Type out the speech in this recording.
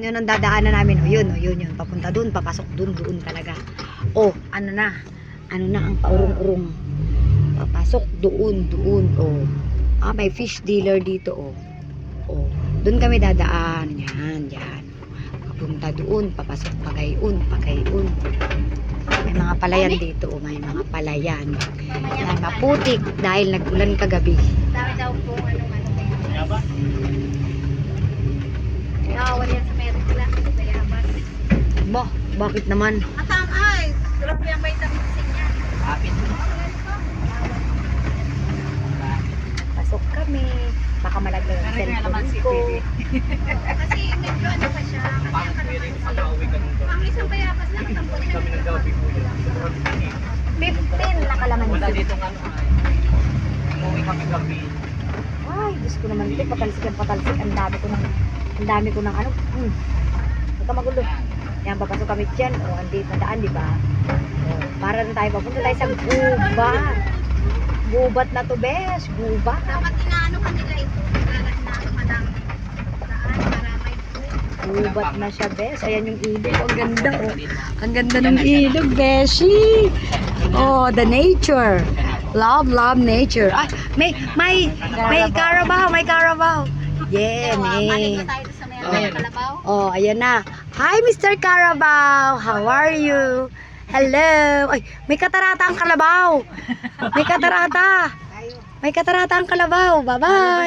Yun ang dadaanan namin. O, yun. Papunta dun, papasok dun, doon talaga. O, ano na ang paurong-urong. Papasok doon. O. May fish dealer dito, o. O, dun kami dadaan. Yan. Papunta doon, papasok pagayon. May mga palayan dito, o. May mga palayan. Yan, maputik dahil nag-ulan kagabi. Dami daw po ano. Kawan yan sa meron sila. Bayabas. Ba, bakit naman? Atang ay. Grabe ang vitamin C niya. Kapit. Pasok kami. Baka malaglag ang cellphone ko. Kasi medyo ano pa siya. Kasi ang kalaman siya. Ang isang bayabas lang. Tampon siya. Kami ng gabi po yun. 15 na kalaman. Wala dito nga ano ay. Umuwi kami gabi. Ay, Diyos ko naman ito. Patalsik. Ang dami ko ng ano. Huwag ka magulo. Yan, papasok kami dyan. O, andito na daan, di ba? O, para na tayo. Papunta tayo sa gubat. Gubat na to, besh. Gubat. Dapat inaano kanila ito. Inaano ka ng daan para may food. Gubat na siya, besh. Ayan yung ilog. Ang ganda, o. Ang ganda ng ilog, beshi. Oh, the nature. Love nature. Ay, may Carabao. Yeah, Maligo man. tayo sa meron kalabaw. Oh, ayan na. Hi, Mr. Carabao. How are you? Hello. Ay, may katarata ang kalabaw. May katarata ang kalabaw. Bye-bye.